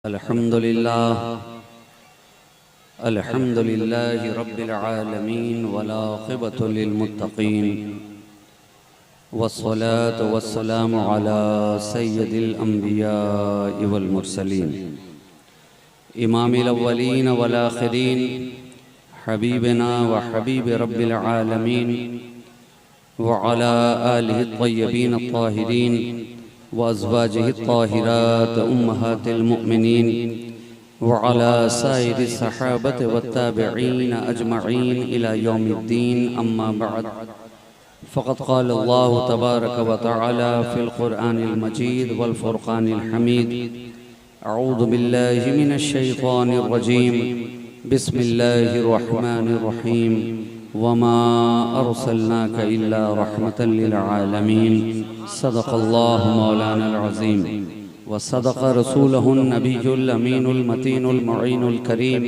अल्हम्दुलिल्लाहि रब्बिल आलमीन वल आक़िबतु लिल मुत्तक़ीन वस्सलातु वस्सलामु अला सय्यिदिल अंबियाइ वल मुरसलीन इमामिल अव्वलीन वल आखिरीन हबीबिना व हबीब रब्बिल आलमीन व अला आलिहि त्तय्यबीन त्ताहिरीन व अज़वाजिहि त्ताहिरात उम्महातिल मुमिनीन व अला साइरि सहाबत व ताबिईन अजमईन इला यौमिद्दीन अम्मा बअद फ़क़द क़ाल अल्लाहु तबारक व तआला फ़िल क़ुरआनिल मजीद वल फ़ुरक़ानिल हमीद अऊज़ु बिल्लाहि मिनश शैतानिर रजीम बिस्मिल्लाहिर रहमानिर रहीम वमा अर्सलनाका इल्ला रहमतल लिल आलमीन सदक़ल्लाहु मौलानल अज़ीम व सदक़ रसूलुहुन नबियुल अमीनुल मतीनुल मुईनुल करीम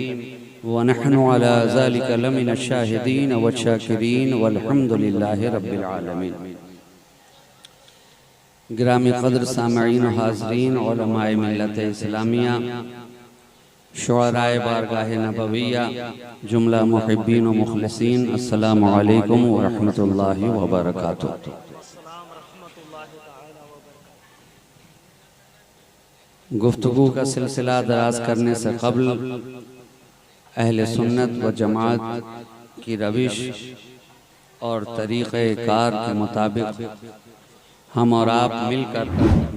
व नहनु अला ज़ालिका लमिनश शाहिदीन व शाकिरीन वल्हम्दुलिल्लाहि रब्बिल आलमीन। गिरामी क़द्र सामईन हाज़रीन उलमाए मिल्लत इस्लामिया शुअराए बारगाहे नबविया जुमला मुहिब्बीन व मुखलिसीन अस्सलामु अलैकुम व रहमतुल्लाहि व बरकातुहू। गुफ्तगू का सिलसिला दराज करने से कबल अहले सुन्नत व जमात की रविश और तरीक़े कार के मुताबिक हम और आप मिलकर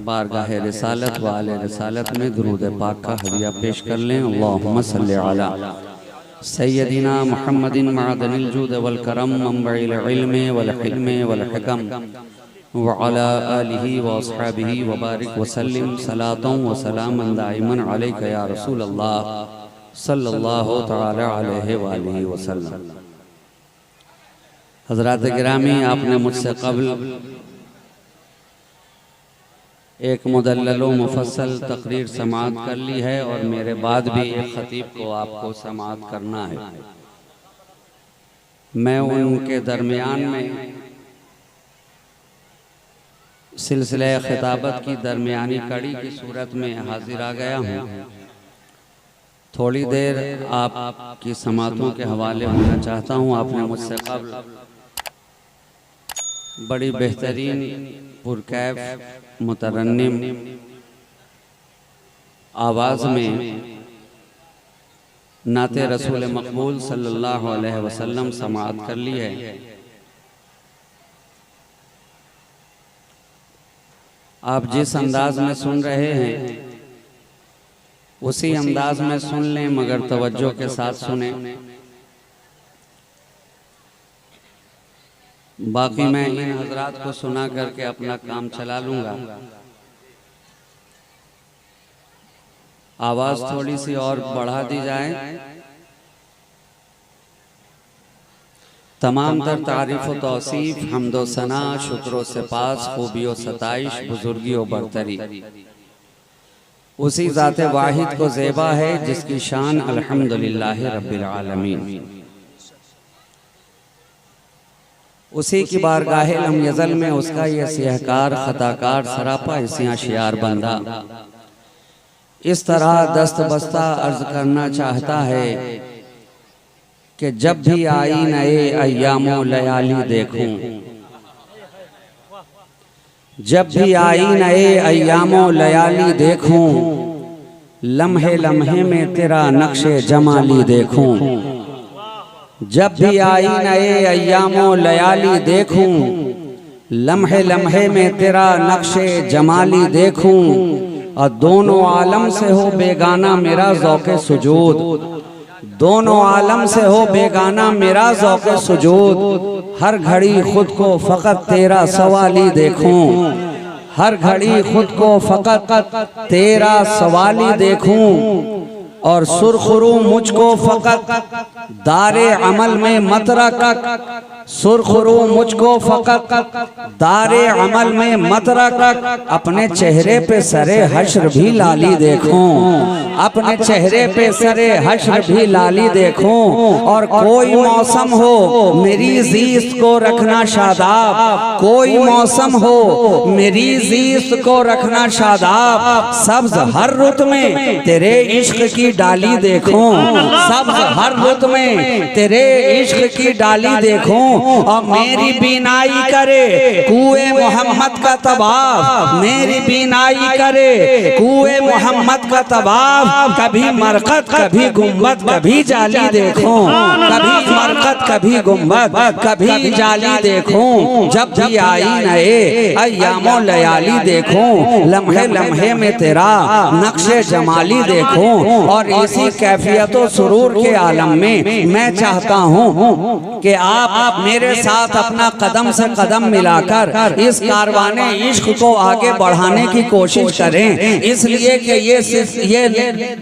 बारगाह रिसालत व आले रिसालत में दुरूद पाक का हदिया पेश कर लें। अल्लाहुम्मा सल्लि अला सय्यदिना मुहम्मदिन मअदनिल जूद वल करम मंबइल इल्म वल हिल्म वल हिकम व अला आलिहि व अस्हाबिहि व बारिक व सल्लिम सलातन व सलामन दाइमन अलैका या रसूल अल्लाह सल्लल्लाहु तआला अलैहि व आलिहि वसल्लम। हज़रात गिरामी, आपने मुझसे कबल एक मुदल्लल मुफस्सल तकरीर समाअत कर ली है और मेरे बाद भी एक खतीब को आपको समाअत करना है। मैं उनके दरमियान में सिलसिले खिताबत की दरमियानी कड़ी की सूरत में हाजिर आ गया हूँ। थोड़ी देर आपकी समाअतों के हवाले होना चाहता हूँ। आपने मुझसे कबल बड़ी बेहतरीन पुरकैफ मुतरन्निम आवाज़ में नाते रसूल मकबूल सल्लल्लाहु अलैहि वसल्लम समाअत कर ली है। आप जिस अंदाज में सुन रहे हैं उसी अंदाज में सुन लें, मगर तवज्जो के साथ सुने। बाकी मैं इन हजरात को सुना करके अपना काम चला लूंगा। आवाज थोड़ी सी और बढ़ा दी जाए। तमाम तर तारीफ व तौसीफ हम्दो सना शुक्र से पास खूबियों सताइश बुजुर्गी व बरतरी उसी ज़ाते वाहिद को ज़ेबा है जिसकी शान अल्हम्दुलिल्लाहि रब्बिल आलमीन। उसी की बारगाहे लम यज़ल में उसका ये सिहकार खताकार सरापा इसियां शियार बंदा इस तरह दस्त बस्ता अर्ज करना चाहता है कि जब भी आई नए अय्यामो लयाली देखूं, जब भी आई नए अय्यामो लयाली देखूं, लम्हे लम्हे में तेरा नक्शे जमाली देखूं। जब भी आई नए अय्यामो लयाली देखूं, लम्हे लम्हे में तेरा नक्शे जमाली देखूं, और दोनों आलम से हो बेगाना मेरा ज़ौक़े सुजूद, दोनों आलम से हो बेगाना मेरा ज़ौक़े सुजूद। हर घड़ी खुद को फ़कत तेरा सवाली देखूं, हर घड़ी खुद को फ़कत तेरा सवाली देखूं, और सुरखरू मुझको फकत दारे अमल में मत रख, सुरखरू मुझको फकत दारे अमल में मत रख, अपने चेहरे पे सरे हश्र भी लाली देखूं, अपने चेहरे पे सरे हश्र भी लाली देखूं। और कोई मौसम हो मेरी जीस्त को रखना शादाब, कोई मौसम हो मेरी जीस्त को रखना शादाब, सब्ज हर रुत में तेरे इश्क की डाली देखूं, सब्ज हर रुत में तेरे इश्क की डाली देखूं। और मेरी बीनाई करे कुए मोहम्मद का तबाब, मेरी बीनाई करे कुए मोहम्मद का तबाब, कभी मरकत कभी गुम्बद कभी जाली देखूं, कभी मरकत कभी गुम्बद कभी जाली देखूं। जब भी आई नए अय्यामो लयाली देखूं, लम्हे लम्हे में तेरा नक्शे जमाली देखूं। और इसी कैफियत सुरूर के आलम में मैं चाहता हूँ कि आप मेरे साथ अपना कदम से कदम मिलाकर इस कारवाने इश्क को आगे बढ़ाने की कोशिश करें, इसलिए कि ये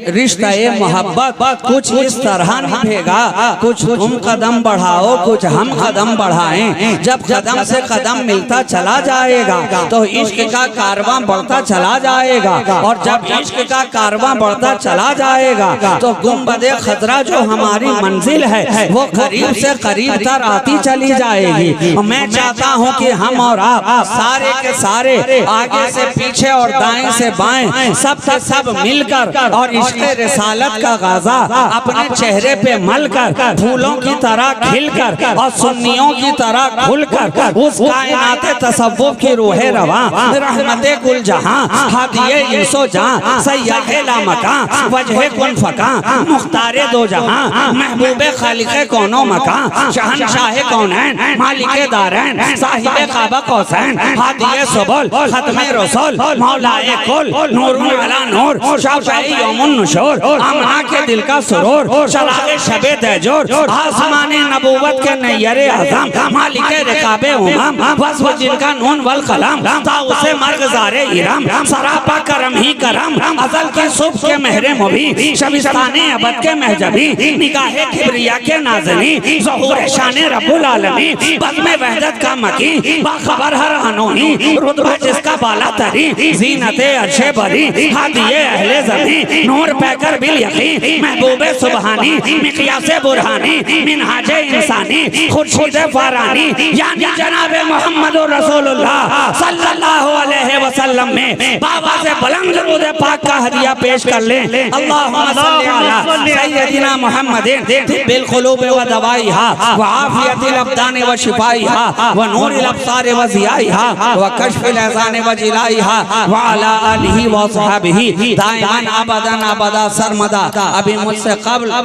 रिश्ता मोहब्बत कुछ इस तरह निभेगा, कुछ तुम कदम बढ़ाओ कुछ हम कदम बढ़ाएं। जब कदम से कदम मिलता चला जाएगा तो इश्क का कारवां बढ़ता चला जाएगा, और जब इश्क का कारवां बढ़ता चला जाएगा तो गुंबदे खतरा जो हमारी मंजिल है वो करीब से करीब तर आती चली जाएगी। मैं चाहता हूँ कि हम और आप सारे के सारे आगे से पीछे और दाएं से बाएं सब से सब मिलकर और इश्क रिसालत का गाजा अपने चेहरे पे मलकर फूलों की तरह खिलकर और सुन्नियों की तरह खुलकर उस कायनात तसव्वुफ की रूहे रवा रहमते कुल जहां हादिये इंसो जहां सय्याहे लामकां वजहे कुन फकां मुख्तारे दो जहां महबूबे खालिके कौनो मकां शहनशाहे कौनैन मालिके दारैन साहिबे काबा कौसैन हादिये सुबुल खत्मे रसूल मौलाए कुल नूरुन अला नूर शाफई यौमुन नुशूर आमना के दिल का सुरूर शराए शबे तैजूर आसमाने नबूवत के नैयरे आज़म मालिके रिकाबे उमम वस्फ जिनका नून वल कलम ताउसे मर्गज़ारे इरम सरापा करम ही करम अज़ल के सुब्ह के महरे मुबी शबिस्ताने अबद के महजबी निगाहे किब्रिया के नाज़नी ज़हूर शाने रब्बुल आलमीन बज़्म वहदत का मकी बाखबर हर अनोही रुतबा जिसका बाला तरी ज़ीनते अर्शे बरी हादिये अहले ज़मीन नूर पैकर बिल यकीन महबूबे सुबहानी मिक़यासे बुरहानी मिनहाजे इंसानी खुर्शीदे फारानी यानी जनाबे मोहम्मद रसूलुल्लाह सल्लल्लाहु अलैहि वसल्लम में बाबा से बुलंद दुरूद पाक का हदिया पेश कर ले। अल्लाहुम्मा सल्ली अला सय्यदिना मुहम्मदिन बिल क़ुलूब व दवाइहा व आफियतिल अब्दान व शिफाइहा व नूरिल अब्सार व ज़ियाइहा व कश्फिल अज़ान व जिलाइहा व अला आलिहि व सहाबिही दाइमन अबदन अबदा सरमदा। अभी मुझसे कब्ल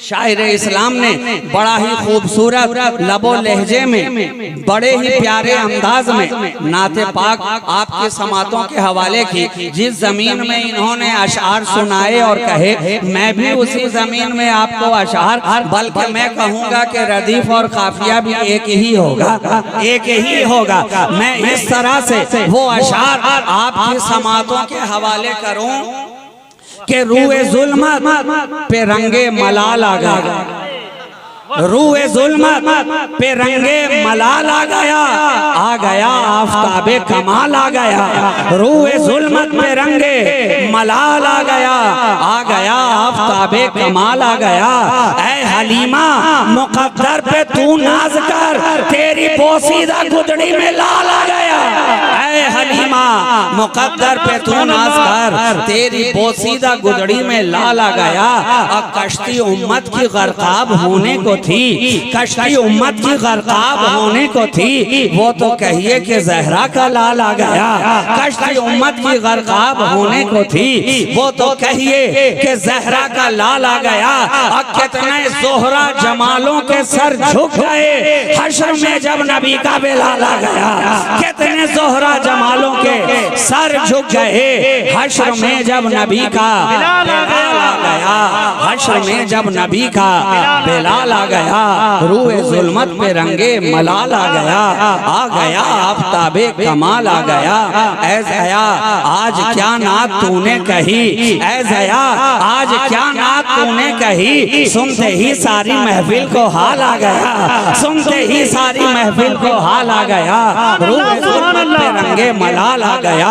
शायर इस्लाम ने बड़ा ही खूबसूरत लबो लहजे में बड़े ही प्यारे अंदाज में नाते पाक आपके समातों के हवाले की। जिस जमीन में इन्होंने अशार सुनाए और कहे मैं भी उसी जमीन में आपको अशार, बल्कि मैं कहूँगा कि रदीफ और काफिया भी एक ही होगा, एक ही होगा। मैं इस तरह से वो अशार आपकी समातों के हवाले करूँ कि रूए जुल्मत पे रंगे मलाल आ गया, रूए जुल्मत पे रंगे मलाल आ गया आफताबे कमाल आ गया। रूए जुल्मत पे रंगे मलाल आ गया आफताबे कमाल आ गया। ऐ हलीमा मुकद्दर पे तू नाज कर, तेरी पोसीदा गुदड़ी में लाल आ गया। ऐ हलीमा मुकद्दर पे तू नाज कर, तेरी पोसीदा गुदड़ी में लाल आ गया। और कश्ती उम्मत की गर्काब होने को थी, कश्ती उम्मत की गर्काब होने को थी, वो तो कहिए कि ज़हरा का लाल आ गया। कश्ती उम्मत की गर्काब होने को थी, वो तो कहिए कि ज़हरा का लाल आ गया। और कितने ज़ोहरा जमालों के सर झुक गए हश्र में जब नबी का बिलाल आ गया। कितने ज़ोहरा जमालों के सर झुक गए हश्र में जब नबी का बिलाल आ गया। गया, हश्र में जब नबी का बिलाल आ गया, रूए जुल्मत पे रंगे मलाल आ गया आफ्ताबे कमाल आ गया। ऐ ज़या आज क्या नात तूने कही, ऐ ज़या आज क्या नात तूने कही, सुनते ही सारी महफिल को हाल आ गया, सुनते ही सारी महफिल को हाल आ गया, रूए जुल्मत पे रंगे मलाल आ गया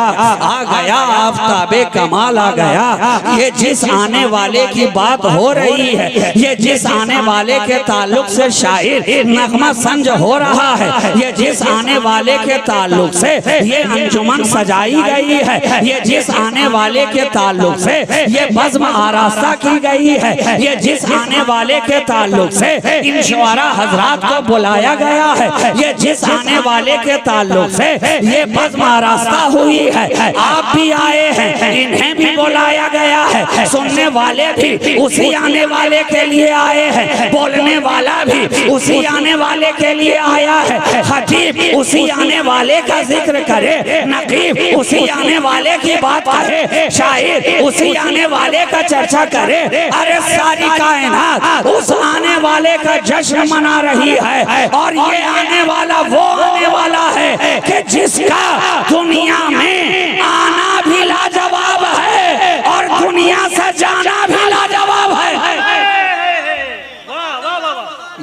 आफ्ताबे कमाल आ गया। ये जिस आने वाले की बात हो रही है, ये जिस आने वाले के ताल्लुक से शायर नगमा संज हो रहा है, ये जिस आने वाले के ताल्लुक से ये अंजुमन सजाई गई है, ये जिस आने वाले के ताल्लुक से ये बज़्म आरास्ता की गई है, ये जिस आने वाले के ताल्लुक से इन शुआरा हजरात को बुलाया गया है, ये जिस आने वाले के ताल्लुक से ये बज़्म आरास्ता हुई है, आप भी आए हैं, इन्हें भी बुलाया गया है, सुनने वाले भी उसी आने वाले के लिए आए हैं, बोलने वाला भी उसी आने वाले के लिए आया है, खतीब उसी आने वाले का जिक्र करे, नकीब उसी आने वाले की बात करे, शायर उसी आने वाले का चर्चा करे। अरे सारी कायनात उस आने वाले का जश्न मना रही है, और ये आने वाला वो आने वाला है कि जिसका दुनिया में आना भी लाजवाब है और दुनिया से जाना भी लाजवाब है।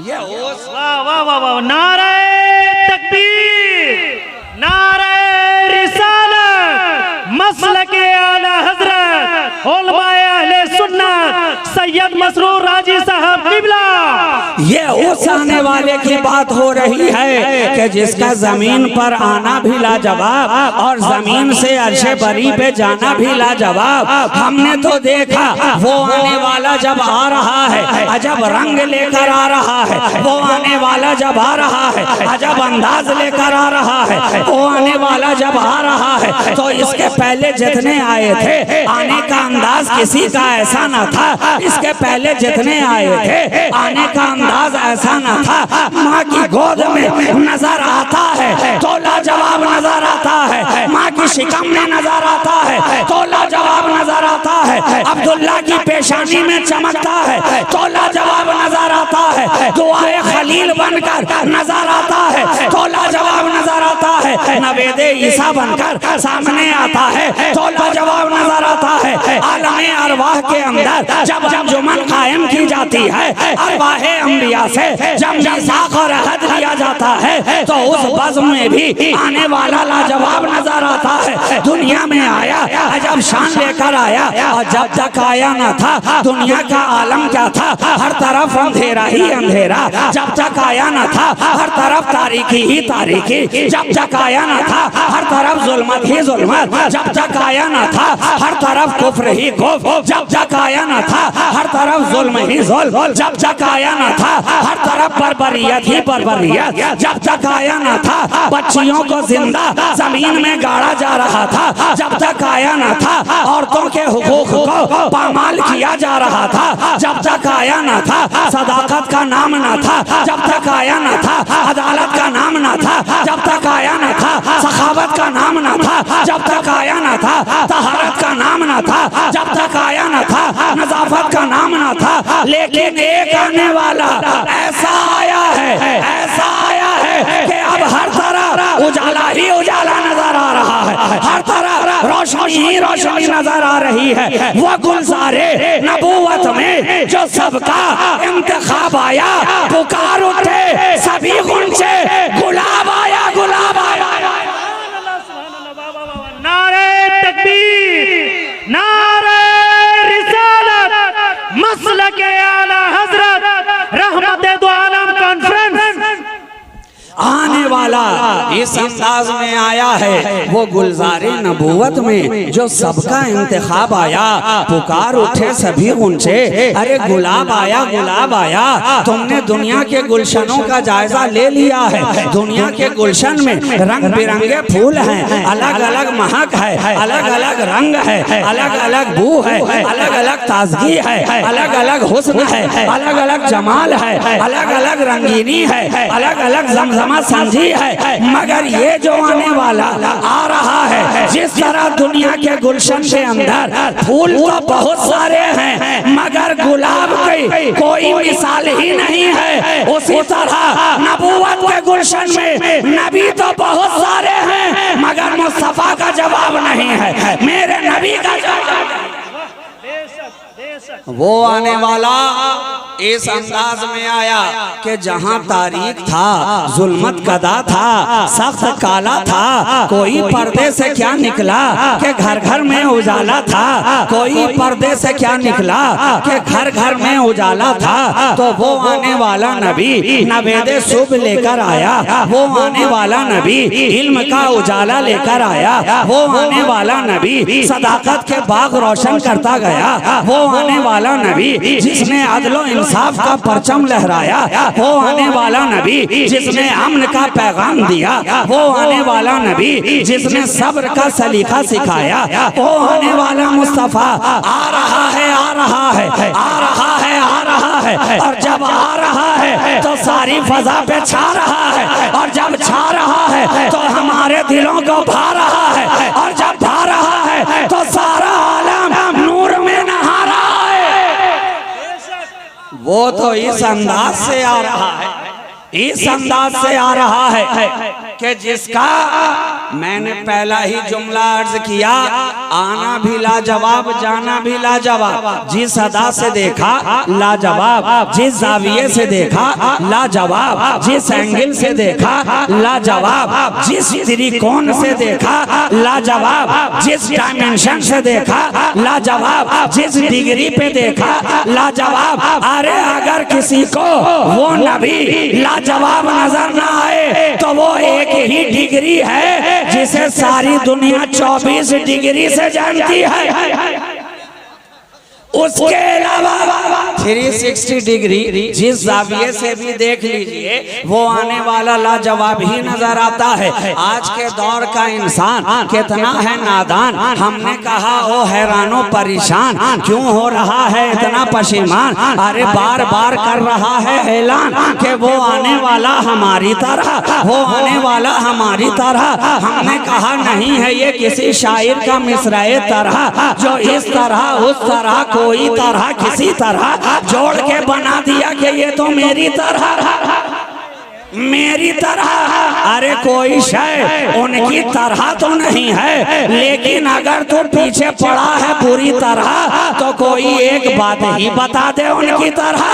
ये वाह वाह वाह वाह, नारे तकबीर, नारे रिसालत, मसलके आला हजरत उलमाए अहले सुन्नत सैयद मसरूर राजी साहब किबला। ये उस आने वाले की बात हो रही है कि जिसका जमीन पर आना भी लाजवाब और जमीन से अर्शे बरी पे जाना भी लाजवाब। हमने तो देखा वो आने वाला जब आ रहा है अजब रंग लेकर आ रहा है, वो आने वाला जब आ रहा है अजब अंदाज लेकर आ रहा है, वो आने वाला जब आ रहा है तो इसके पहले जितने आए थे आने का अंदाज किसी का ऐसा न था, इसके पहले जितने आए थे आने का अंदाज ऐसा न था। माँ की गोद में नजर आता है तो लाजवाब नजर आता है, माँ की शिकम में नजर आता है तो लाजवाब नजर आता है, अब्दुल्ला की पेशानी में चमकता है तो लाजवाब नजर आता है, दुआए खलील बनकर नजर आता है तो लाजवाब नजर आता है, नवेदे ईसा बनकर सामने आता है तो लाजवाब नजर आता है। आलमे अरवाह के अंदर जब अंजुमन कायम की जाती है, अरवाहे अंबिया से जब मिसाक और अहद लिया जाता है तो उस बज़्म में भी आने वाला लाजवाब नजर आता है। दुनिया में आया अजब शान लेकर आया, और जब तक आया न था दुनिया का आलम क्या था, हर तरफ अंधेरा ही अंधेरा, जब तक आया न था हर तरफ तारीकी ही तारीकी, जब तक आया न था हर तरफ जुल्मत ही जुल्मत, जब तक आया न था हर तरफ कुफ्र ही कुफ्र, जब तक आया न था हर तरफ जुल्म ही जुल्म, जब तक आया न था हर तरफ बर्बरियत ही बर्बरियत, जब तक आया न था बच्चियों को जिंदा जमीन में गाड़ा जा रहा था, जब तक आया न था औरतों के हुकूक को पामाल किया जा रहा था, जब तक आया न था सदाकत का नाम न था, जब तक आया न था अदालत का नाम न था, जब तक आया न था सखावत का नाम न था, जब तक आया न था तहारत का नाम न था, जब तक आया न था नजाफत का नाम न था। लेकिन एक आने वाला ऐसा आया है, ऐसा आया है कि अब हर तरफ उजाला ही उजाला नजर आ रहा है, हर तरफ रोशनी ही रोशनी नजर आ रही है। वो गुलजारे नबूवत में जो सबका इंतखाब आया, पुकार उठे सभी गुंजे, गुलाब आया गुलाब आया। नारे तकबीर, नारे रिसालत, मसलके आला हजरत रहमते दो आलम कॉन्फ्रेंस। आने वाला इस अंदाज में आया है, वो गुलजारे नबूवत में जो सबका इंतखाब आया, पुकार उठे सभी गुंजे, अरे गुलाब आया गुलाब आया। तुमने दुनिया के गुलशनों का जायजा ले लिया है, दुनिया के गुलशन में रंग बिरंगे फूल हैं, अलग अलग महक है, अलग अलग रंग है, अलग अलग बू है, अलग अलग ताजगी है, अलग अलग हुस्न है, अलग अलग जमाल है, अलग अलग रंगीनी है, अलग अलग जमजमा संजी है, मगर ये जो आने वाला आ रहा है। जिस तरह दुनिया के गुलशन के अंदर फूल तो बहुत सारे हैं मगर गुलाब की कोई मिसाल ही नहीं है, उसी तरह नबूवत के गुलशन में नबी तो बहुत सारे हैं मगर मुस्तफा का जवाब नहीं है, मेरे नबी का जवाब। वो आने वाला इस अंदाज में आया कि जहां तारीख था, जुल्मत कदा था, सख्त काला था, कोई पर्दे से क्या निकला कि घर घर में उजाला था, कोई पर्दे से क्या निकला कि घर घर में उजाला था। तो वो आने वाला नबी नवेदे शुभ लेकर आया, वो आने वाला नबी इल्म का उजाला लेकर आया, वो आने वाला नबी सदाकत के बाग रोशन करता गया, वो आने वाला नबी जिसने अदलो इंसाफ का परचम लहराया, वो आने वाला नबी जिसने अमन का पैगाम दिया, वो आने वाला नबी जिसने सब्र का सलीका सिखाया, वो आने वाला मुस्तफा आ रहा है, आ रहा है, आ रहा है, आ रहा है। और जब आ रहा है तो सारी फजा पे छा रहा है, और जब छा रहा है तो हमारे दिलों को भा रहा है, और जब भा रहा है तो सारा आलम नूर में नहा रहा है। वो तो इस अंदाज से आ रहा है, इस अंदाज से आ रहा है कि जिसका मैंने पहला ही जुमला अर्ज किया, आना भी लाजवाब, जाना भी लाजवाब। जिस अदा से देखा लाजवाब, जिस जाविये से देखा लाजवाब, जिस एंगल से देखा लाजवाब, जिस त्रिकोण से देखा लाजवाब, जिस डायमेंशन से देखा लाजवाब, जिस डिग्री पे देखा लाजवाब। अरे अगर किसी को वो नबी लाजवाब नजर ना आए तो वो एक ही डिग्री है जिसे सारी दुनिया 24 डिग्री से जानती है। उसके अलावा 360 डिग्री जिस जाविये से भी देख लीजिए वो आने वाला लाजवाब ही नजर आता है। आज के दौर का इंसान कितना है नादान, हमने कहा ओ हैरानो परेशान, क्यों हो रहा है इतना पशेमान। अरे बार बार कर रहा है ऐलान कि वो आने वाला हमारी तरह, वो आने वाला हमारी तरह। हमने कहा नहीं है ये किसी शायर का मिसराए तरह, जो इस तरह उस तरह कोई तरह किसी तरह जोड़ के बना दिया कि ये तो मेरी तरह, मेरी तरह। अरे कोई शय उनकी तरह तो नहीं है, लेकिन अगर तू पीछे पड़ा है पूरी तरह तो कोई एक बात ही बता दे उनकी तरह।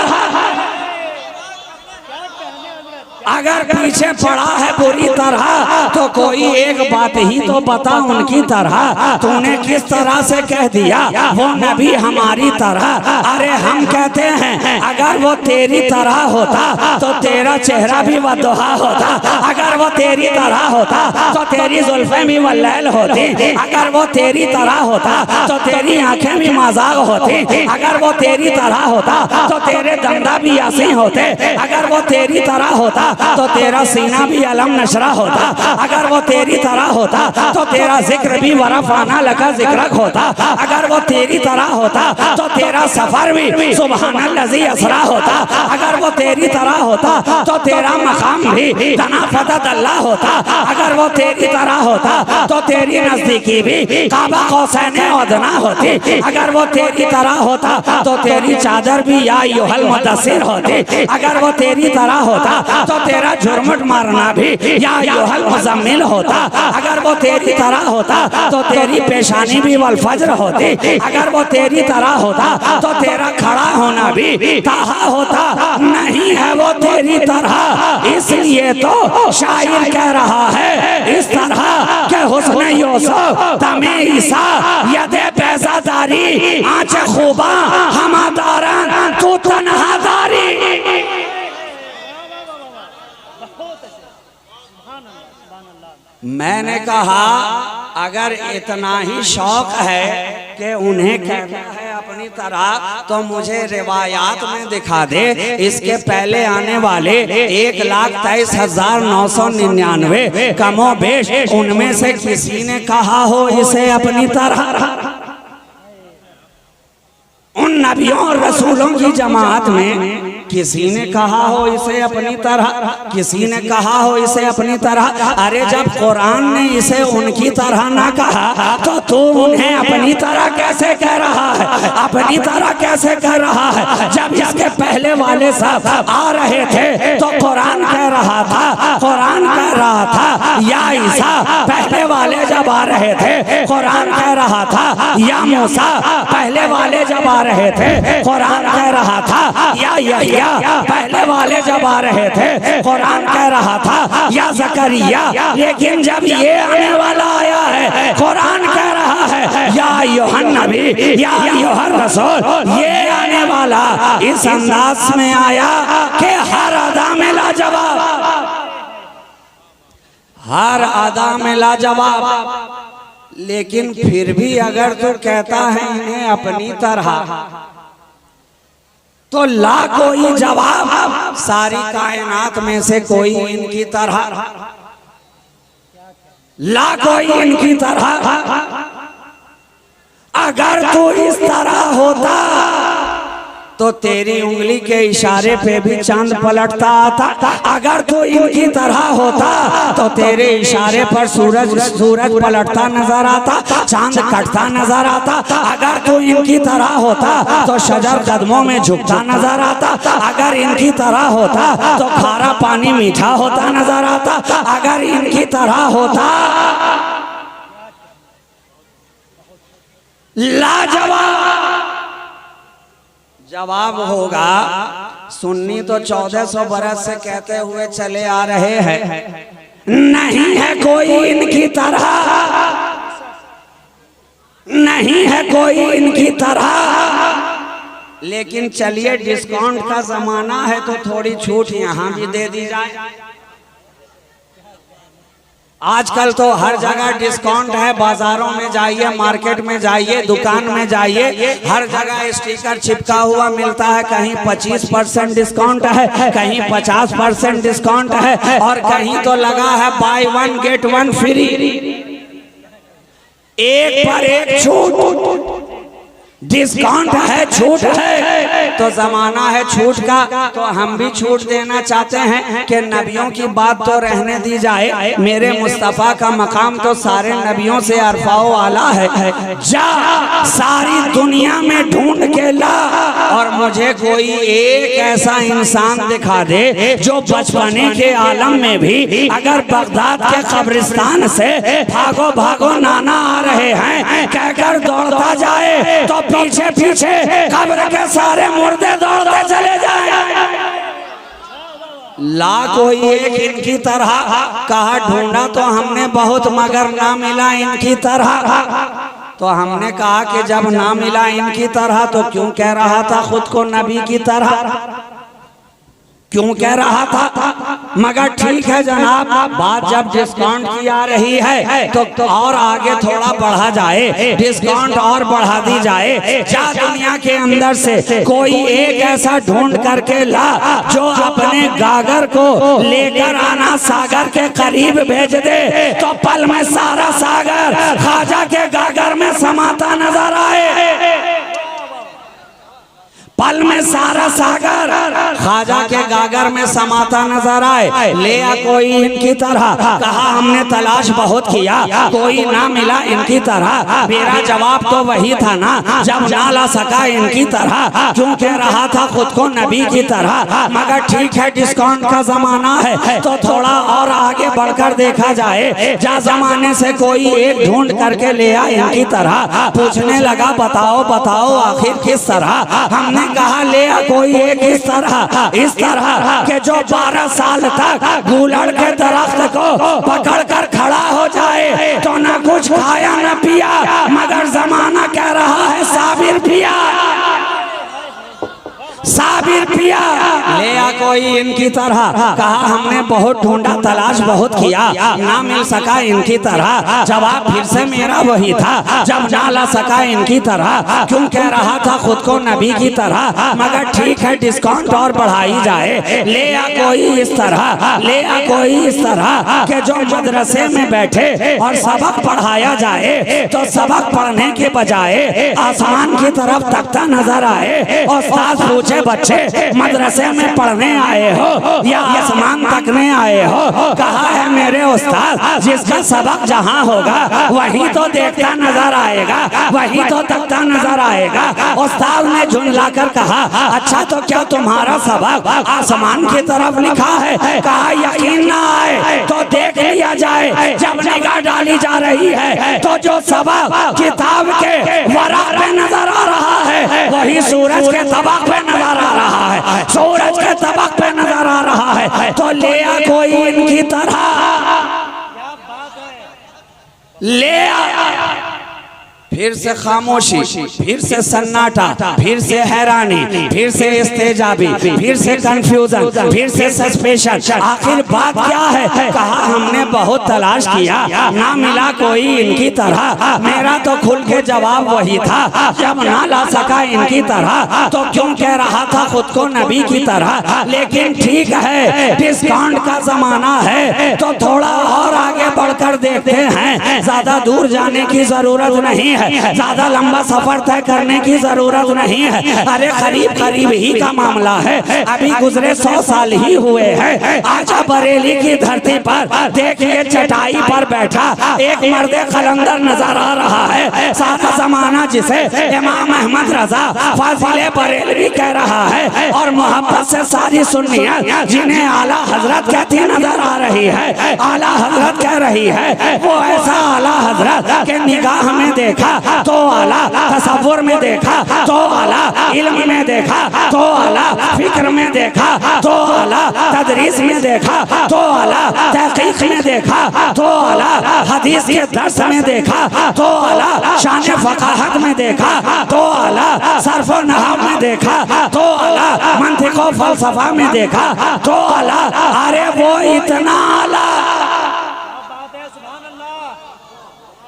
अगर पीछे पड़ा है पूरी तरह तो कोई एक बात ही तो बता उनकी तरह। तूने किस तरह से कह दिया वो नबी हमारी तरह। अरे हम कहते हैं अगर वो तेरी तरह होता तो तेरा चेहरा भी वदुहा होता, अगर वो तेरी तरह होता तो तेरी जुल्फें भी वल्लैल होती, अगर वो तेरी तरह होता तो तेरी आंखें भी मजाक होती, अगर वो तेरी तरह होता तो तेरे दंदा भी यासीन होते, अगर वो तेरी तरह होता तो तेरा सीना भी अलम नशरा होता, अगर वो तेरी तरह होता तो तेरा जिक्र भी वरफाना लका जिक्रक होता, अगर वो तेरी तरह होता तो तेरा सफर भी सुबहानल्लज़ी असरा होता, अगर वो तेरी तरह होता तो तेरा मकाम भी तनाफतत अल्लाह होता, अगर वो तेरी तरह होता तो तेरी नजदीकी भी काबा कौसैन अदना होती, अगर वो तेरी तरह होता तो तेरी चादर भी या अय्युहल मुद्दस्सिर होती, अगर वो तेरी तरह होता तो तेरा झुरमुट मारना भी या अय्युहल मुज़म्मिल होता, अगर वो तेरी तरह होता तो तेरी पेशानी भी वल फज्र होती, अगर वो तेरी तरह होता तो तेरा खड़ा होना भी ताहा होता। नहीं है वो तेरी तरह, इसलिए तो शायर कह रहा है इस तरह के हुस्न यूसुफ तमे ईसा यदे पैसादारी आंच खूबा हमादारन तू तन्हादारी। मैंने कहा अगर इतना ही शौक है कि उन्हें कहना है अपनी तरह तो मुझे रिवायात में दिखा दे। इसके पहले आने वाले 1,23,999 कमो बेश उनमें से किसी ने कहा हो इसे अपनी तरह। उन नबियों और रसूलों की जमात में किसी ने कहा हो इसे अपनी तरह, किसी ने कहा हो इसे अपनी तरह। अरे जब कुरान ने इसे उनकी तरह ना कहा तो तू उन्हें अपनी तरह कैसे कह रहा है? अपनी तरह कैसे कह रहा है? जब इसके पहले वाले सब आ रहे थे तो कुरान कह रहा था, कुरान कह रहा था या ईसा। पहले वाले जब आ रहे थे कुरान कह रहा था या मूसा। पहले वाले जब आ रहे थे कुरान कह रहा था या यहया। पहले वाले जब आ रहे थे कुरान कह रहा था या ज़करिया। लेकिन जब ये आने वाला आया है कुरान कह रहा है या यूहन्ना नबी या यूहन्ना रसूल। ये आने वाला इस अंदाज में आया कि हर अदा में लाजवाब, हर अदा में लाजवाब। लेकिन फिर भी अगर तू कहता है इन्हें अपनी तरह तो ला कोई जवाब। सारी कायनात में से कोई इनकी तरह, ला कोई इनकी तरह। अगर तू इस तरह होता तो तेरी उंगली के इशारे पे भी चांद पलटता आता। अगर तू इनकी तरह होता तो तेरे इशारे पर सूरज पलटता नजर आता, चांद कटता नजर आता। अगर तू इनकी तरह होता तो शजर कदमों में झुकता नजर आता। अगर इनकी तरह होता तो खारा पानी मीठा होता नजर आता। अगर इनकी तरह होता लाजवाब जवाब होगा। सुन्नी तो 1400 बरस से कहते हुए चले आ रहे हैं नहीं है कोई इनकी तरह, नहीं है कोई इनकी तरह। लेकिन चलिए डिस्काउंट का जमाना है तो थोड़ी छूट यहां भी दे दी जाए। आजकल तो हर जगह डिस्काउंट है। बाजारों में जाइए, मार्केट में जाइए, दुकान में जाइए, हर जगह स्टिकर चिपका हुआ मिलता है। कहीं 25% डिस्काउंट है, कहीं 50% डिस्काउंट है और कहीं तो लगा है बाय 1 गेट 1 फ्री, एक पर एक छूट। डिस्काउंट है, छूट है तो जमाना है छूट का। तो हम भी छूट देना चाहते हैं कि नबियों की बात तो रहने दी जाए। मेरे मुस्तफा का मकाम तो सारे नबियों से अरफाओ आला है। जा सारी दुनिया में ढूंढ के ला और मुझे कोई एक ऐसा इंसान दिखा दे जो बचपने के आलम में भी अगर बगदाद के कब्रिस्तान से भागो भागो नाना आ रहे हैं कहकर दौड़ता जाए तो पीछे पीछे कब्र के सारे मुर्दे दौड़ते चले जाएं। ला कोई एक इनकी तरह। कहा ढूंढा तो हमने बहुत मगर ना मिला इनकी तरह। तो हमने कहा कि जब ना मिला इनकी तरह तो क्यों कह रहा था खुद को नबी की तरह, क्यों कह रहा था? मगर ठीक है जनाब, बात जब डिस्काउंट की आ रही है तो और आगे थोड़ा बढ़ा जाए, डिस्काउंट और बढ़ा दी जाए। जा दुनिया के अंदर से कोई एक ऐसा ढूंढ करके ला जो अपने गागर को लेकर आना सागर के करीब भेज दे तो पल में सारा सागर ख्वाजा के गागर में समाता नजर आए। पल में सारा सागर ख्वाजा के गागर में समाता नजर आए। ले आ कोई इनकी तरह। कहा हमने तलाश बहुत किया, कोई ना मिला इनकी तरह। मेरा जवाब तो वही था ना, जब ना ला सका इनकी तरह क्यों कह रहा था खुद को नबी की तरह। मगर ठीक है डिस्काउंट का जमाना है तो थोड़ा और आगे बढ़कर देखा जाए। जा जमाने से कोई एक ढूंढ करके ले आ इनकी तरह। पूछने लगा बताओ बताओ आखिर किस तरह। हमने कहा ले आ कोई एक इस तरह के जो 12 साल तक गुलड़ के दरख्त को पकड़कर खड़ा हो जाए तो न कुछ खाया न पिया मगर जमाना कह रहा है साबिर पिया, साबिर पिया। ले आ कोई इनकी तरह। कहा हमने बहुत ढूंढा, तलाश बहुत किया, ना मिल सका इनकी तरह। जवाब फिर से मेरा वही था, जब ना ला सका इनकी तरह क्यों कह रहा था खुद को नबी की तरह। मगर ठीक है डिस्काउंट और बढ़ाई जाए। ले आ कोई इस तरह, ले आ कोई इस तरह के जो मदरसे में बैठे और सबक पढ़ाया जाए तो सबक पढ़ने के बजाय आसमान की तरफ तकता नजर आए। और उस्ताद पूछे बच्चे बच्चे मदरसे में पढ़ने आए हो या आसमान तकने आए हो? कहा है मेरे उस्ताद जिसका सबक जहाँ होगा वहीं तो देखता नजर आएगा, वहीं तो तकता नजर आएगा। उस्ताद ने झुंझलाकर कहा अच्छा तो क्या तुम्हारा सबक आसमान की तरफ लिखा है? कहा यकीन ना आए तो देख लिया जाए। जब निगाह डाली जा रही है तो जो सबक किताब के वरक पे नजर आ रहा है वही सूरज के तबक पे नजर आ रहा है, सूरज के तबक पे नजर आ रहा है। तो लिया कोई इनकी तरह ले आया। फिर से खामोशी, फिर से सन्नाटा, फिर से हैरानी, फिर से इस्तेजाबी, फिर से कंफ्यूजन, फिर से सस्पेशन। आखिर बात क्या है? कहा हमने बहुत तलाश किया, ना मिला कोई इनकी तरह। मेरा तो खुल के जवाब वही था, जब ना ला सका इनकी तरह तो क्यों कह रहा था खुद को नबी की तरह। लेकिन ठीक है डिस्काउंट का जमाना है तो थोड़ा और आगे बढ़कर देखते हैं। ज्यादा दूर जाने की जरूरत नहीं है, ज्यादा लंबा सफर तय करने की जरूरत नहीं है। अरे करीब करीब ही का मामला है, अभी गुजरे 100 साल ही हुए हैं। आजा बरेली की धरती पर देखिए चटाई पर बैठा एक मर्द कलंदर नजर आ रहा है। सारा जमाना जिसे इमाम अहमद रजा फाजिले बरेलवी कह रहा है और मोहब्बत से सारी सुन्नियत जिन्हें आला हजरत कहती नजर आ रही है, आला हजरत कह रही है। वो ऐसा आला हजरत के निगाह में देखा तो आला, तसव्वुर में देखा तो आला, इल्म में देखा तो आला, फिक्र में देखा तो आला, तदरीस में देखा तो आला, तहकीक में देखा तो आला, हदीस के दर्स में देखा तो आला, शान फकाहत में देखा तो आला, सर्फ और नहव में देखा तो आला, मंतिक और फलसफा में देखा तो आला। अरे वो इतना आला,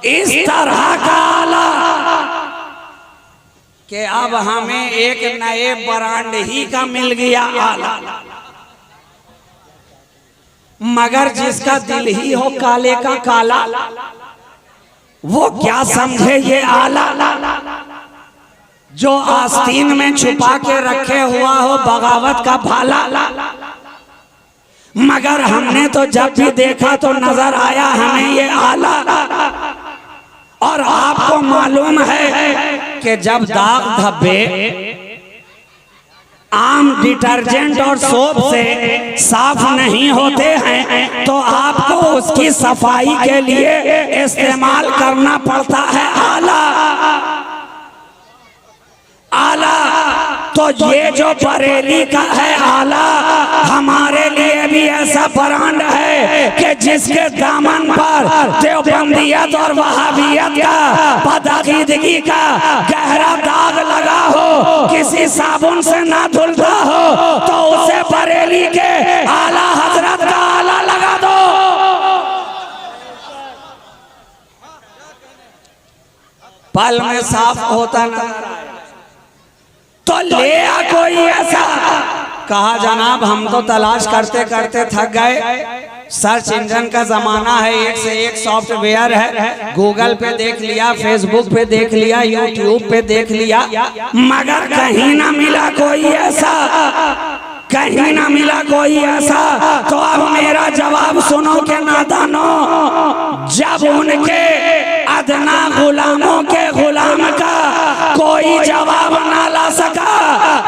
इस तरह का आला कि अब हमें एक नए ब्रांड ही का मिल गया आला। मगर जिसका दिल ही हो काले का काला वो क्या समझे ये आला। जो आस्तीन में छुपा के रखे हुआ हो बगावत का भाला। मगर हमने तो जब भी देखा तो नजर आया हमें ये आला। और आपको मालूम है कि जब दाग धब्बे आम डिटर्जेंट और सोप से साफ नहीं होते हैं तो आपको उसकी सफाई के लिए इस्तेमाल करना पड़ता है आला। आला तो ये जो बरेली का है आला हमारे लिए भी ऐसा ब्रांड है कि जिसके दामन पर देवबंदियत और वहाबियत का पदाखीदगी का गहरा दाग लगा हो, किसी साबुन से ना धुलता हो तो उसे बरेली के आला हजरत का आला लगा दो। पल में साफ होता ना तो ले आ कोई ऐसा। कहा जनाब हम तो तलाश करते करते थक गए, सर्च इंजन का जमाना है, एक से एक सॉफ्टवेयर है, गूगल पे देख लिया, फेसबुक पे देख लिया, यूट्यूब पे देख लिया, मगर कहीं ना मिला कोई ऐसा, कहीं ना मिला कोई ऐसा। तो अब मेरा जवाब सुनो के नादानो, जब उनके अदना गुलामों के गुलाम का कोई जवाब ना ला सका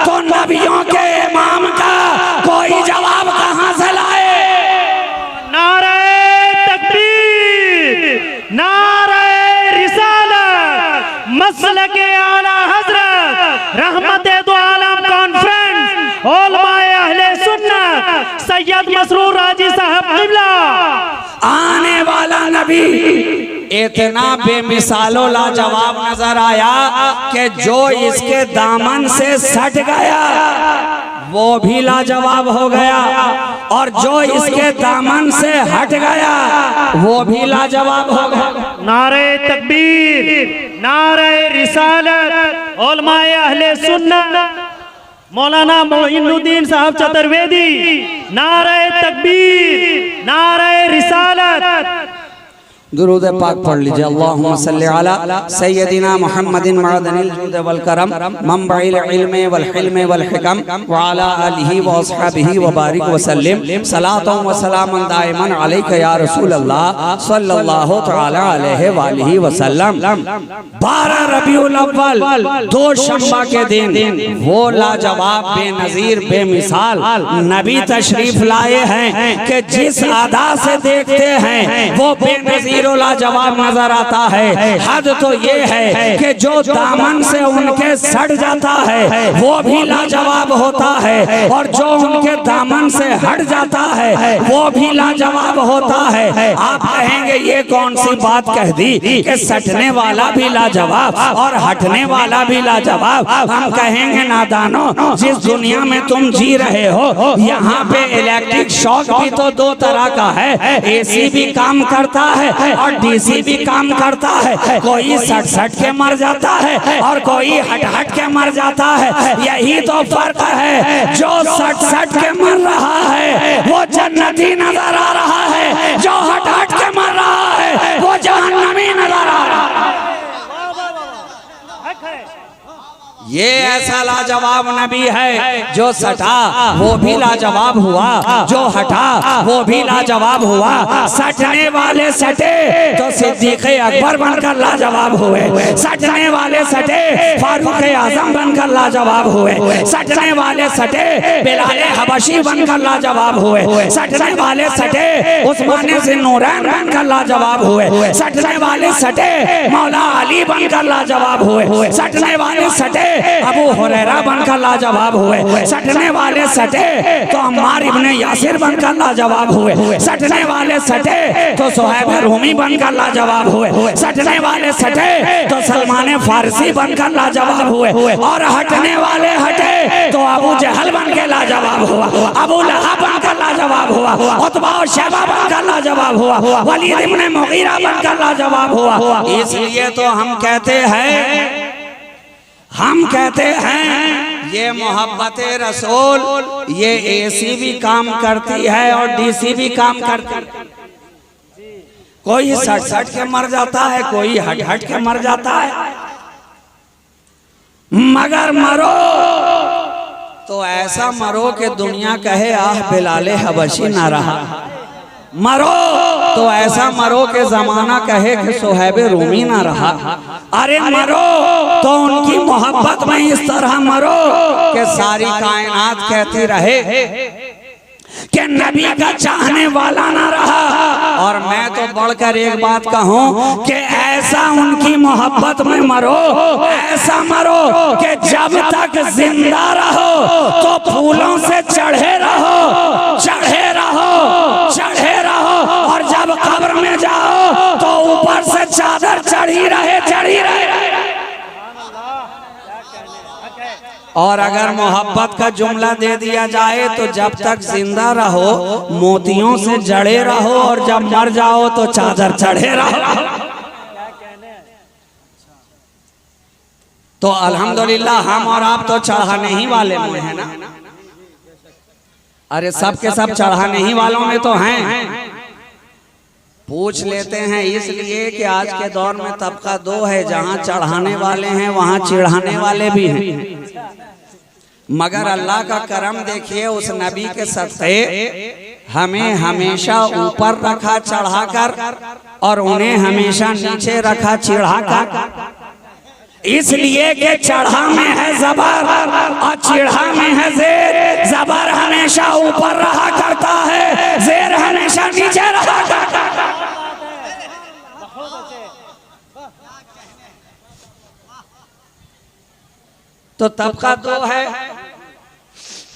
तो नबियों के इमाम का कोई जवाब कहां से लाए। नारे तकबीर, नारे रिसालत, मसलके आला हजरत, रहमते दो आलम कॉन्फ्रेंस, उलमाए अहले सुन्नत सैयद मसरूर राजी साहब क़िबला। आने वाला नबी इतना बेमिसालो लाजवाब नजर आया कि जो इसके दामन से सट गया वो भी लाजवाब हो गया और जो इसके दामन से हट गया वो भी लाजवाब हो गया। नारे तकबीर, नारे रिसालत, उलमाए अहले सुन्नत मौलाना मोइनुद्दीन साहब चतुर्वेदी, नारे तकबीर, नारे रिसालत। दुरूद पाक पढ़ लीजिए। अल्लाहुम्मा सल्लि अला सय्यदिना मुहम्मदिन मअदनिल जुद वल करम मंबइल इल्म वल हिल्म वल हिकम व अला आलिहि व अस्हाबिहि व बारिक व सल्लिम सलातन व सलामन दाइमन अलैका या रसूल अल्लाह सल्लल्लाहु तआला अलैहि व आलिहि व सल्लम। 12 रबीउल अव्वल दोशंबा के दिन वो लाजवाब बेनजीर बेमिसाल नबी तशरीफ लाए हैं कि जिस अदा से देखते हैं वो बेनजीर लाजवाब नजर आता है। हद तो ये है कि जो दामन से उनके सड़ जाता है वो भी लाजवाब होता है, और जो उनके दामन से हट जाता है वो भी लाजवाब होता है। आप कहेंगे ये कौन सी बात कह दी कि सटने वाला भी लाजवाब और हटने वाला भी लाजवाब। हम कहेंगे नादानो, जिस दुनिया में तुम जी रहे हो यहाँ पे इलेक्ट्रिक शॉक भी तो 2 तरह का है। एसी भी काम करता है और डीसी भी काम करता है। कोई सट के मर जाता है और कोई हट के मर जाता है। यही तो फर्क है। जो सट के मर रहा है वो जन्नती नजर आ रहा है, जो हट के मर रहा है वो जहन्नमी नजर आ रहा है। ये ऐसा लाजवाब नबी है, जो सटा वो भी लाजवाब हुआ, जो हटा वो भी लाजवाब हुआ। सटने वाले सटे तो सिद्दीक़ अकबर बनकर लाजवाब हुए, सटने वाले सटे फारूक आजम बनकर लाजवाब हुए, सटने वाले सटे बिलाल हबशी बनकर लाजवाब हुए, सटने वाले सटे उस्मान ज़िन्नूरैन बनकर लाजवाब हुए, सटने वाले सटे मौला अली बनकर लाजवाब हुए, सटने वाले सटे अबू हुरैरा बनकर लाजवाब हुए, सटने वाले सटे तो अम्मार इब्ने यासिर बनकर लाजवाब हुए, सटने वाले सटे तो सुहैब रूमी बनकर लाजवाब हुए, सटने वाले सटे तो सलमान फारसी बनकर लाजवाब हुए, और हटने वाले हटे तो अबू जहल बनकर लाजवाब हुआ, अबू लहब बनकर लाजवाब हुआ, उतबा और शैबा बनकर लाजवाब हुआ, वलीद इब्ने मुगीरा बनकर लाजवाब हुआ। इसलिए तो हम कहते हैं ये मोहब्बत रसूल, ये एसी भी काम करती है और डीसी भी काम करती है। कोई सट के मर जाता है, कोई हट के मर जाता है, मगर मरो तो ऐसा मरो कि दुनिया कहे आह बिलाले हबशी ना रहा। मरो तो ऐसा मरो के जमाना कहे कि सुहैब रूमी ना रहा। अरे मरो तो उनकी मोहब्बत में इस तरह मरो कि सारी कायनात कहती रहे कि नबी का चाहने वाला ना रहा। और मैं तो बढ़कर एक बात कहूँ कि ऐसा उनकी मोहब्बत में मरो, ऐसा मरो कि जब तक जिंदा रहो तो फूलों से चढ़े रहो, चढ़े रहो, चढ़े रहो, और जब कब्र में जाओ तो ऊपर से चादर चढ़ी रहे, चढ़ी रहे। और अगर मोहब्बत का जुमला दे दिया जाए तो जब तक जिंदा रहो मोतियों से जड़े रहो, और जब मर जाओ तो चादर चढ़े रहो। तो अल्हम्दुलिल्लाह हम और आप तो चढ़ाने ही वाले में है ना। अरे सब के सब चढ़ाने ही वालों में तो हैं। पूछ लेते हैं इसलिए कि आज के दौर में तबका 2 है, जहां चढ़ाने वाले हैं वहां चिढ़ाने वाले भी हैं। मगर अल्लाह का करम देखिए, उस नबी के सदक़े हमें हमेशा ऊपर रखा चढ़ाकर, और उन्हें हमेशा नीचे रखा चिढ़ाकर। इसलिए कि चढ़ा में है जबर और चिढ़ा में है जेर। जबर हमेशा ऊपर रहा करता है, जेर हमेशा नीचे रहा करता है। तो तबका 2 है,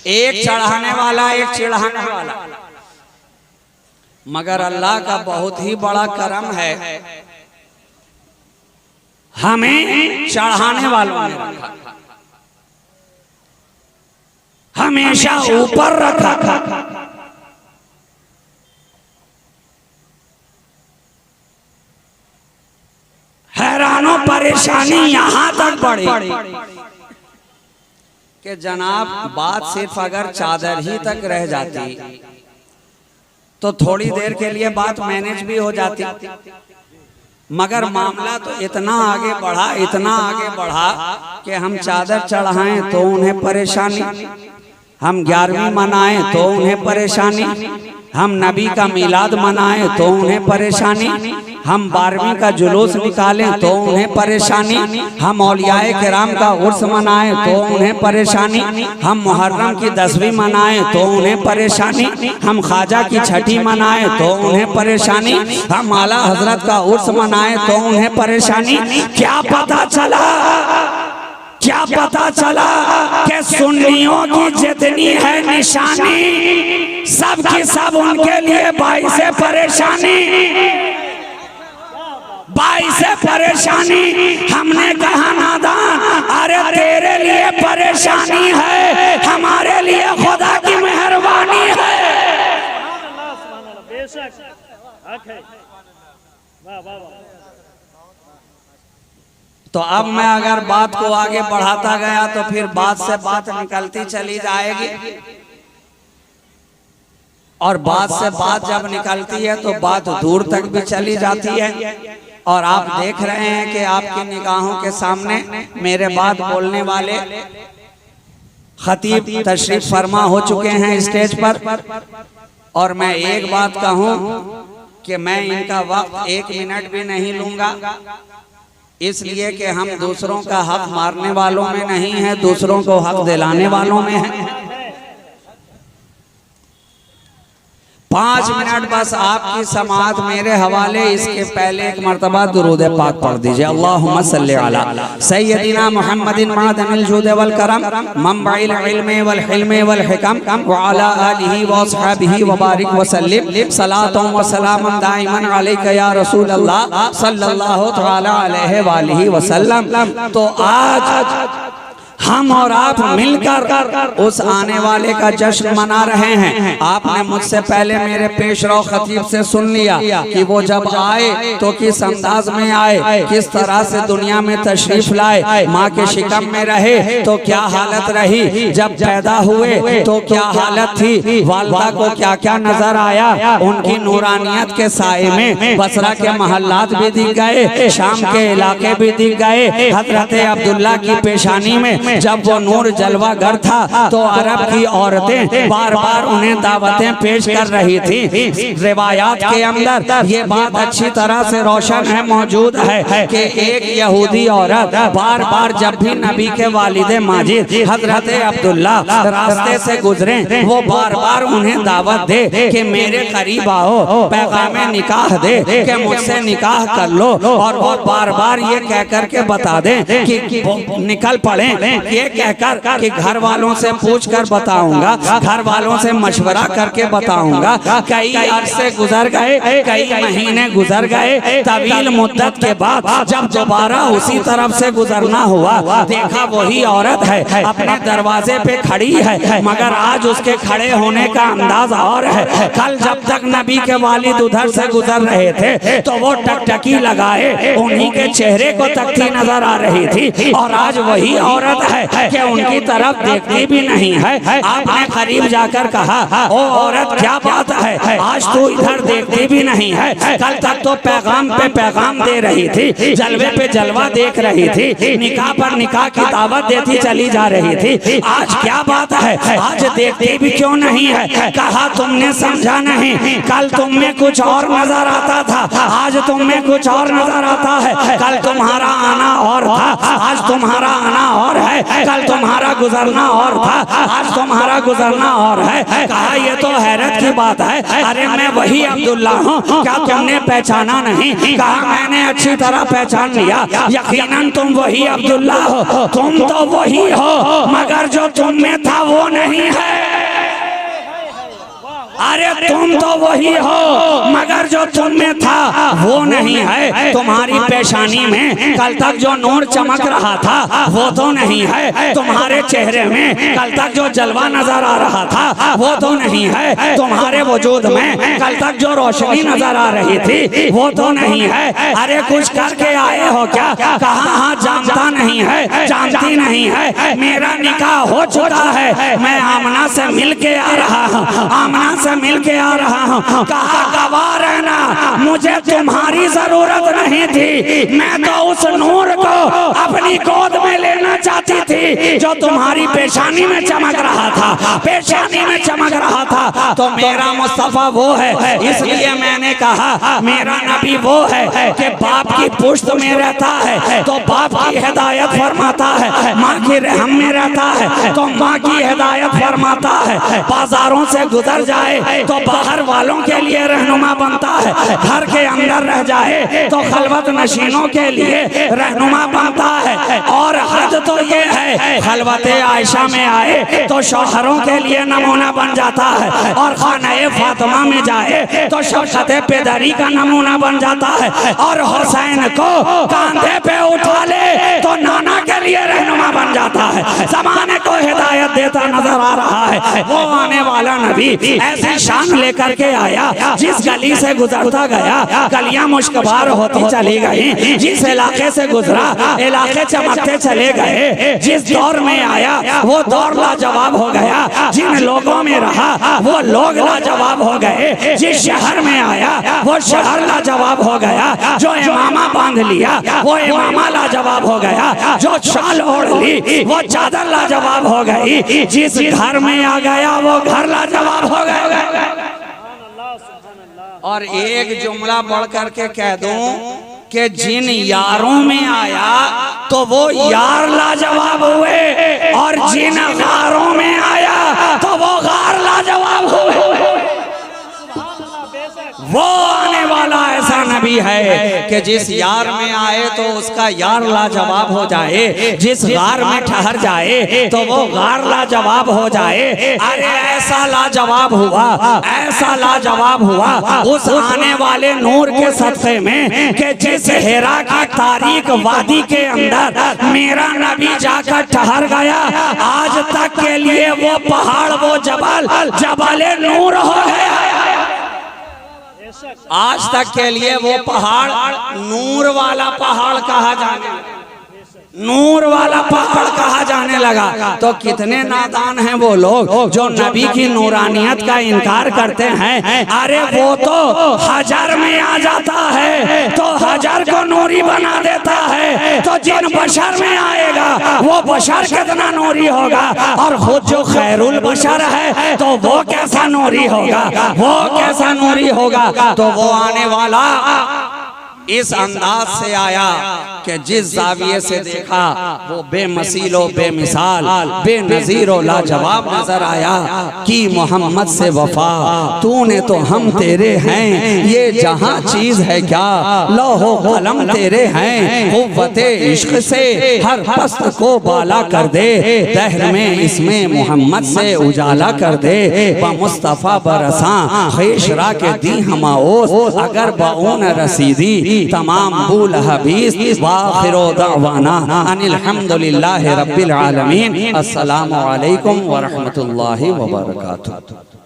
एक चढ़ाने वाला, एक चिढ़ाने वाला। मगर अल्लाह का बहुत ही बड़ा करम है, हमें चढ़ाने वालों ने रखा, हमेशा ऊपर रखा। हैरानों परेशानी यहां तक बढ़ी कि जनाब बात सिर्फ अगर चादर ही तक रह जाती तो थोड़ी देर के लिए बात मैनेज भी हो जाती, मगर मामला तो इतना आगे बढ़ा, इतना आगे बढ़ा कि हम चादर चढ़ाएं तो उन्हें परेशानी, हम 11वीं मनाएं तो उन्हें परेशानी, हम नबी का मिलाद मनाएं तो उन्हें परेशानी, हम 12वीं का जुलूस निकालें तो उन्हें परेशानी, हम औलियाए किराम का उर्स मनाएं तो उन्हें परेशानी, हम मुहर्रम की 10वीं मनाएं तो उन्हें परेशानी, हम ख्वाजा की 6ठी मनाएं तो उन्हें परेशानी, हम आला हजरत का उर्स मनाएं तो उन्हें परेशानी। क्या पता चला, क्या पता चला कि सुन्नियों की जितनी है निशानी सब की सब उनके लिए बाइस परेशानी, बाइस परेशानी। हमने कहा नादान, अरे तेरे लिए परेशानी है, हमारे लिए खुदा की मेहरबानी है। बेशक हक है। वाह वाह वाह। तो अब मैं अगर बात को आगे बढ़ाता गया तो फिर बात से बात निकलती चली जाएगी, और बात से बात जब निकलती है तो बात दूर तक भी चली जाती है। और आप देख रहे हैं कि आपकी निगाहों के सामने मेरे बात बोलने वाले खतीब तशरीफ फरमा हो चुके हैं स्टेज पर। और मैं एक बात कहूं कि मैं इनका वक्त 1 मिनट भी नहीं लूंगा, इसलिए कि हम दूसरों का हक मारने वालों में नहीं है, दूसरों को हक दिलाने वालों में है। 5 मिनट बस आपकी समाअत मेरे हवाले। इसके पहले एक मर्तबा दुरूद पाक पढ़ दीजिए। अल्लाहुम्मा सल्ली अला सय्यदिना मुहम्मदिन मादनिल जुद वल करम मंबइल इल्म वल हिल्म वल हिकम व अला आलिहि व अस्हाबिहि व बारिक व सल्लिम सलातुम व सलामुन दाइमन अलैका या रसूल अल्लाह सल्लल्लाहु तआला अलैहि व आलिहि व सल्लम। तो आज हम और आप मिलकर उस आने वाले का जश्न मना रहे हैं। आपने मुझसे पहले मेरे पेशरो खतीब से सुन लिया कि वो जब आए तो किस अंदाज में आए, किस तरह से दुनिया में तशरीफ लाए, माँ के शिकम में रहे तो क्या हालत रही, जब पैदा हुए तो क्या हालत थी, वालदा को क्या क्या नजर आया। उनकी नूरानियत के साए में बसरा के महल्लात भी दिख गए, शाम के इलाके भी दिख गए। हजरत अब्दुल्ला की पेशानी में जब वो नूर जलवागर था तो अरब की औरतें बार बार उन्हें दावतें पेश कर रही थी। रिवायात के अंदर ये बात अच्छी तरह से रोशन है, मौजूद है कि एक यहूदी औरत बार बार जब भी नबी के वालिदे माजिद हजरत अब्दुल्ला रास्ते से गुजरे वो बार बार उन्हें दावत दे कि मेरे करीब आओ, पैगामे निकाह दे कि मुझसे निकाह कर लो। और वो बार बार ये कह कर के बता दे कि निकल पड़े, ये कहकर कि घर वालों से पूछ कर बताऊंगा, घर वालों से मशवरा करके बताऊंगा। कई अरसे गुजर गए, कई महीने गुजर गए। तवील मुद्दत के बाद जब दोबारा उसी तरफ से गुजरना हुआ, देखा वही औरत है, अपने दरवाजे पे खड़ी है, मगर आज उसके खड़े होने का अंदाज और है। कल जब तक नबी के वालिद उधर से गुजर रहे थे तो वो टकटकी लगाए उन्हीं के चेहरे को तकती नजर आ रही थी, और आज वही औरत है कि उनकी तरफ देखती भी नहीं है। आपने करीब जाकर कहा, ओ औरत क्या बात है, आज तू इधर देखती भी नहीं है, कल तक तो पैगाम पे पैगाम दे रही थी, जलवे पे जलवा देख रही थी, निकाह पर निकाह की दावत देती चली जा रही थी, आज क्या बात है, आज देखती भी क्यों नहीं है। कहा तुमने समझा नहीं, कल तुम में कुछ और नजर आता था, आज तुम में कुछ और नजर आता है। कल तुम्हारा आना और था, आज तुम्हारा आना और है, कल तुम्हारा गुजरना और था, आज तुम्हारा गुजरना और है। कहा ये तो हैरत की बात है, अरे मैं वही अब्दुल्ला हूँ, क्या तुमने पहचाना नहीं। कहा मैंने अच्छी तरह पहचान लिया, यकीनन तुम वही अब्दुल्ला हो, तुम तो वही हो, मगर जो तुम में था वो नहीं है। अरे तुम तो वही हो मगर जो तुम में था वो नहीं है। तुम्हारी पेशानी में कल तक जो नूर चमक रहा था वो तो नहीं है, तुम्हारे चेहरे में कल तक जो जलवा नजर आ रहा था वो तो नहीं है, तुम्हारे वजूद में कल तक जो रोशनी नजर आ रही थी वो तो नहीं है। अरे कुछ करके आए हो क्या? कहा हाँ जानता नहीं है, जानती नहीं है, मेरा निकाह हो चुका है, मैं आमना से मिल के आ रहा हूँ, आमना से मिल के आ रहा हूँ। कहा गवाह रहना, मुझे तुम्हारी जरूरत नहीं थी, मैं तो उस नूर को अपनी गोद में लेना चाहती थी जो तुम्हारी पेशानी में चमक रहा था, पेशानी में चमक रहा था। तो मेरा मुस्तफा वो है, इसलिए मैंने कहा मेरा नबी वो है कि बाप की पुश्त में रहता है तो बाप की हिदायत फरमाता है, माँ की रहम में रहता है तो माँ की हिदायत फरमाता है। बाजारों से गुजर जाए तो बाहर वालों के लिए रहनुमा बनता है, घर के अंदर रह जाए तो खलवत नशीनों के लिए रहनुमा बनता है। और हद तो ये है, खलवत आयशा में आए तो शौहरों के लिए नमूना बन जाता है, और खाने फातिमा में जाए तो शफकत पेदरी का नमूना बन जाता है, और हुसैन को कांधे पे उठा ले तो नाना के लिए रहनुमा बन जाता है। ज़माने को हिदायत देता नजर आ रहा है। वो आने वाला नबी ऐसी शान लेकर के आया, जिस गली से गुजरता गया गलियां मुश्कबार होती चली गई, जिस इलाके से गुजरा इलाके चमकते चले गए, जिस दौर में आया वो दौर लाजवाब हो गया, जिन लोगों में रहा वो लोग लाजवाब हो गए, जिस शहर में आया वो शहर लाजवाब हो गया, जो इमामा बांध लिया वो इमामा लाजवाब हो गया, जो शाल ओढ़ ली वो चादर लाजवाब हो गई, जिस घर में आ गया वो घर लाजवाब हो गया। और एक जुमला बढ़ करके कह दूं कि जिन यारों में आया तो वो यार लाजवाब हुए, और जिन गारों में आया तो वो गार लाजवाब हुए। वो आने वाला ऐसा नबी है कि जिस यार में आए तो उसका यार लाजवाब हो जाए, जिस गार में ठहर जाए तो वो गार लाजवाब हो जाए। अरे ऐसा लाजवाब हुआ, ऐसा लाजवाब हुआ उस आने वाले नूर के सदक़े में कि जिस हिरा की तारीक वादी के अंदर मेरा नबी जाकर ठहर गया, आज तक के लिए वो पहाड़, वो जबल जबले नूर हो गया। आज तक के लिए वो पहाड़ नूर वाला पहाड़ कहा जाने, नूर वाला पहाड़ कहा जाने लगा। तो कितने नादान हैं वो लोग जो नबी की नूरानियत का इनकार करते हैं। अरे वो तो हजर में आ जाता है तो हजर को नूरी बना देता है, तो जिन बशर में आएगा वो बशर कितना नूरी होगा, और खुद जो खैरुल बशर है तो वो कैसा नूरी होगा, वो कैसा नूरी होगा। तो वो आने वाला इस अंदाज से आया कि जिस जाविये से देखा वो बेमसीलो बेमिसाल बेनजीरो लाजवाब नजर आया कि मोहम्मद से वफा तूने तो हम तेरे हैं, ये जहां चीज है क्या लौहो कलम तेरे हैं, कुव्वते इश्क से हर पस्त को बाला कर दे, दहर में इसमें मोहम्मद से उजाला कर दे, मुस्तफ़ा बरसा खेशरा के दी हमाओस, अगर बाऊन रसीदी तमाम बूल हबीस, वाखिरो दावाना अनिल हम्दुलिल्लाहि रब्बिल आलमीन। अस्सलामु अलैकुम व रहमतुल्लाहि व बरकातुहू।